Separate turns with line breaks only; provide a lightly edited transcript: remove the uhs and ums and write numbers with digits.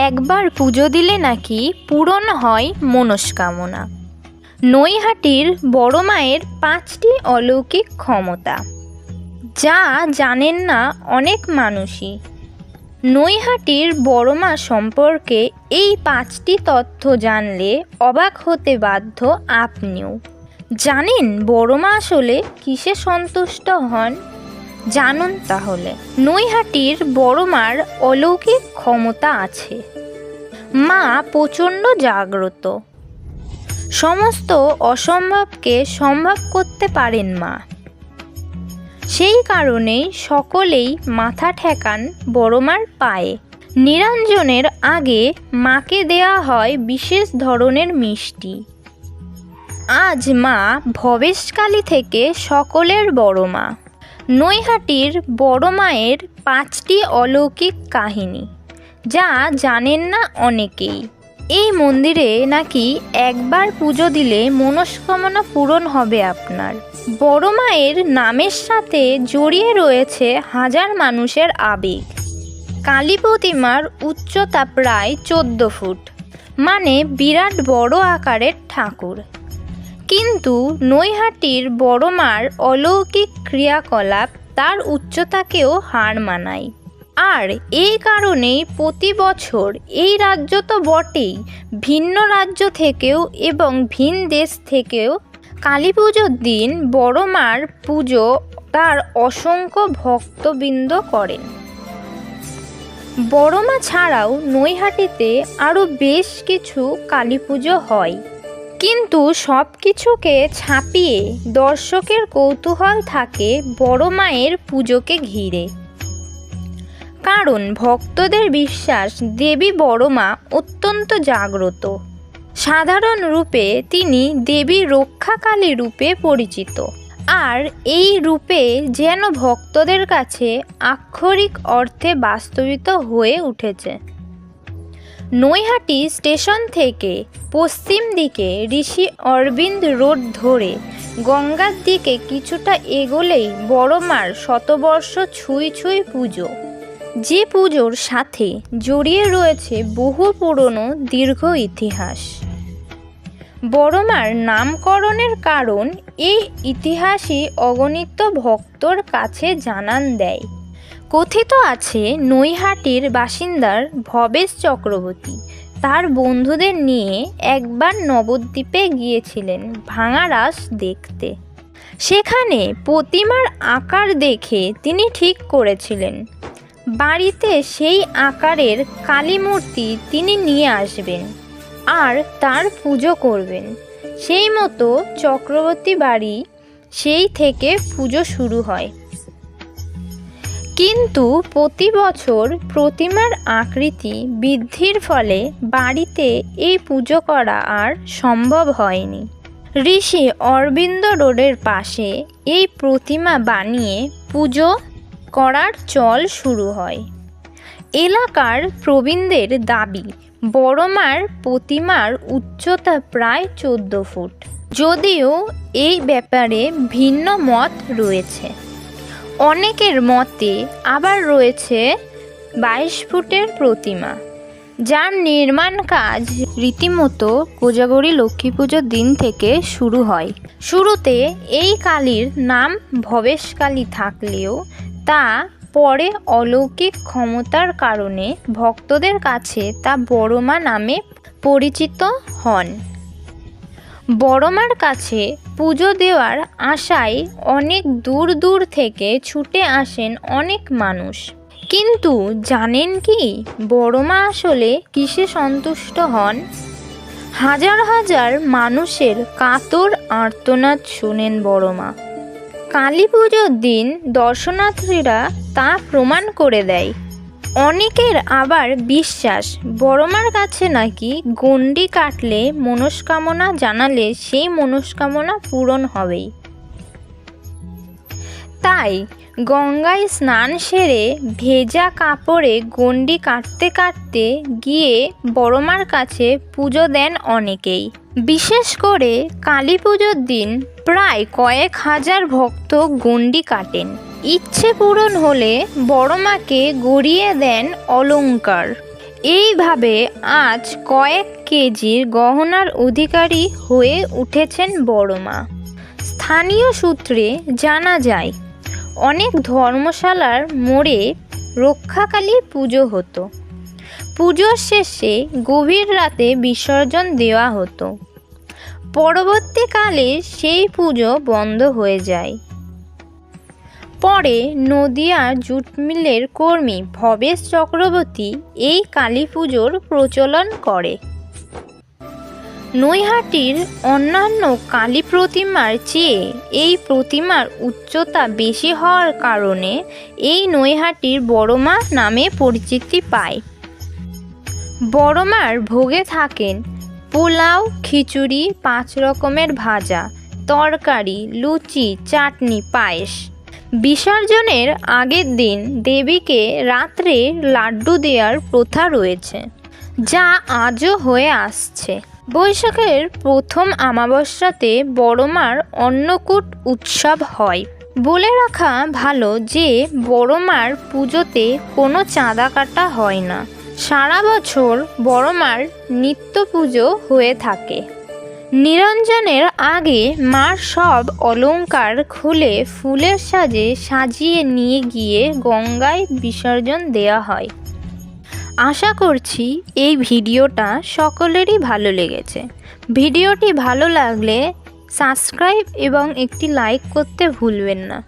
একবার পুজো দিলে নাকি পূরণ হয় মনস্কামনা। নৈহাটির বড় মায়ের 5টি অলৌকিক ক্ষমতা, যা জানেন না অনেক মানুষই। নৈহাটির বড় মা সম্পর্কে এই 5টি তথ্য জানলে অবাক হতে বাধ্য আপনিও। জানেন বড় মা আসলে কিসে সন্তুষ্ট হন? জানুন তাহলে। নৈহাটির বড় মার অলৌকিক ক্ষমতা আছে। মা প্রচণ্ড জাগ্রত। সমস্ত অসম্ভবকে সম্ভব করতে পারেন মা। সেই কারণেই সকলেই মাথা ঠেকান বড় মার পায়ে। নিরঞ্জনের আগে মাকে দেয়া হয় বিশেষ ধরনের মিষ্টি। আজ মা ভবেশকালী থেকে সকলের বড় মা। নৈহাটির বড় মায়ের 5টি অলৌকিক কাহিনী, যা জানেন না অনেকেই। এই মন্দিরে নাকি একবার পুজো দিলে মনস্কামনা পূরণ হবে আপনার। বড় মায়ের নামের সাথে জড়িয়ে রয়েছে হাজার মানুষের আবেগ। কালী প্রতিমার উচ্চতা প্রায় 14 ফুট, মানে বিরাট বড় আকারের ঠাকুর। কিন্তু নৈহাটির বড় মার অলৌকিক ক্রিয়াকলাপ তার উচ্চতাকেও হার মানায়। আর এই কারণেই প্রতি বছর এই রাজ্য তো বটেই, ভিন্ন রাজ্য থেকেও এবং ভিন দেশ থেকেও কালী পুজোর দিন বড় মার পুজো তার অসংখ্য ভক্তবৃন্দ করেন। বড় মা ছাড়াও নৈহাটিতে আরও বেশ কিছু কালী পুজো হয়, কিন্তু সব কিছুকে ছাপিয়ে দর্শকের কৌতূহল থাকে বড় মায়ের পুজোকে ঘিরে। কারণ ভক্তদের বিশ্বাস দেবী বড় মা অত্যন্ত জাগ্রত। সাধারণ রূপে তিনি দেবী রক্ষাকালী রূপে পরিচিত, আর এই রূপে যেন ভক্তদের কাছে আক্ষরিক অর্থে বাস্তবিত হয়ে উঠেছে। নৈহাটি স্টেশন থেকে পশ্চিম দিকে ঋষি অরবিন্দ রোড ধরে গঙ্গার দিকে কিছুটা এগোলেই বড় মার শতবর্ষ ছুঁই ছুঁই পুজো, যে পুজোর সাথে জড়িয়ে রয়েছে বহু পুরনো দীর্ঘ ইতিহাস। বড় মার নামকরণের কারণ এই ইতিহাসই অগণিত ভক্তর কাছে জানান দেয়। কথিত আছে নৈহাটির বাসিন্দার ভবেশ চক্রবর্তী তার বন্ধুদের নিয়ে একবার নবদ্বীপে গিয়েছিলেন ভাঙা রাস দেখতে। সেখানে প্রতিমার আকার দেখে তিনি ঠিক করেছিলেন বাড়িতে সেই আকারের কালী মূর্তি তিনি নিয়ে আসবেন আর তার পুজো করবেন। সেই মতো চক্রবর্তী বাড়ি সেই থেকে পুজো শুরু হয়। কিন্তু প্রতি বছর প্রতিমার আকৃতি বৃদ্ধির ফলে বাড়িতে এই পুজো করা আর সম্ভব হয়নি। ঋষি অরবিন্দ রোডের পাশে এই প্রতিমা বানিয়ে পুজো করার চল শুরু হয়। এলাকার প্রবীণদের দাবি বড় মার প্রতিমার উচ্চতা প্রায় 14 ফুট, যদিও এই ব্যাপারে ভিন্ন মত রয়েছে। অনেকের মতে আবার রয়েছে 22 ফুটের প্রতিমা, যার নির্মাণ কাজ রীতিমতো কোজাগরী লক্ষ্মী পুজোর দিন থেকে শুরু হয়। শুরুতে এই কালীর নাম ভবেশকালী থাকলেও তা পরে অলৌকিক ক্ষমতার কারণে ভক্তদের কাছে তা বড় মা নামে পরিচিত হন। বড় মার কাছে পুজো দেওয়ার আশায় অনেক দূর দূর থেকে ছুটে আসেন অনেক মানুষ। কিন্তু জানেন কি বড় মা আসলে কিসে সন্তুষ্ট হন? হাজার হাজার মানুষের কাতর আর্তনাদ শোনেন বড় মা। কালী পুজোর দিন দর্শনার্থীরা তা প্রমাণ করে দেয়। অনেকের আবার বিশ্বাস বড় মার কাছে নাকি গণ্ডি কাটলে মনস্কামনা জানালে সেই মনস্কামনা পূরণ হবেই। তাই গঙ্গায় স্নান সেরে ভেজা কাপড়ে গণ্ডি কাটতে কাটতে গিয়ে বড় মার কাছে পুজো দেন অনেকেই। বিশেষ করে কালী পুজোর দিন প্রায় কয়েক হাজার ভক্ত গণ্ডি কাটেন। ইচ্ছে পূরণ হলে বড় মাকে গড়িয়ে দেন অলংকার। এইভাবে আজ কয়েক কেজির গহনার অধিকারী হয়ে উঠেছেন বড়মা। স্থানীয় সূত্রে জানা যায়, অনেক ধর্মশালার মোড়ে রক্ষাকালী পুজো হতো। পুজোর শেষে গভীর রাতে বিসর্জন দেওয়া হতো। পরবর্তীকালে সেই পুজো বন্ধ হয়ে যায়। পরে নদিয়া জুট মিলের কর্মী ভবেশ চক্রবর্তী এই কালী পুজোর প্রচলন করে। নৈহাটির অন্যান্য কালী প্রতিমার চেয়ে এই প্রতিমার উচ্চতা বেশি হওয়ার কারণে এই নৈহাটির বড়মা নামে পরিচিতি পায়। বড়মার ভোগে থাকেন পোলাও, খিচুড়ি, 5 রকমের ভাজা, তরকারি, লুচি, চাটনি, পায়েস। বিসর্জনের আগের দিন দেবীকে রাত্রে লাড্ডু দেওয়ার প্রথা রয়েছে, যা আজও হয়ে আসছে। বৈশাখের প্রথম অমাবস্যাতে বড়মার অন্নকূট উৎসব হয়। বলে রাখা ভালো যে বড়মার পুজোতে কোনো চাঁদা কাটা হয় না। সারা বছর বড়মার নিত্য পুজো হয়ে থাকে। নিরঞ্জনের আগে মার সব অলংকার খুলে ফুলের সাজে সাজিয়ে নিয়ে গিয়ে গঙ্গায় বিসর্জন দেওয়া হয়। আশা করছি এই ভিডিওটা সকলেরই ভালো লেগেছে। ভিডিওটি ভালো লাগলে সাবস্ক্রাইব এবং একটি লাইক করতে ভুলবেন না।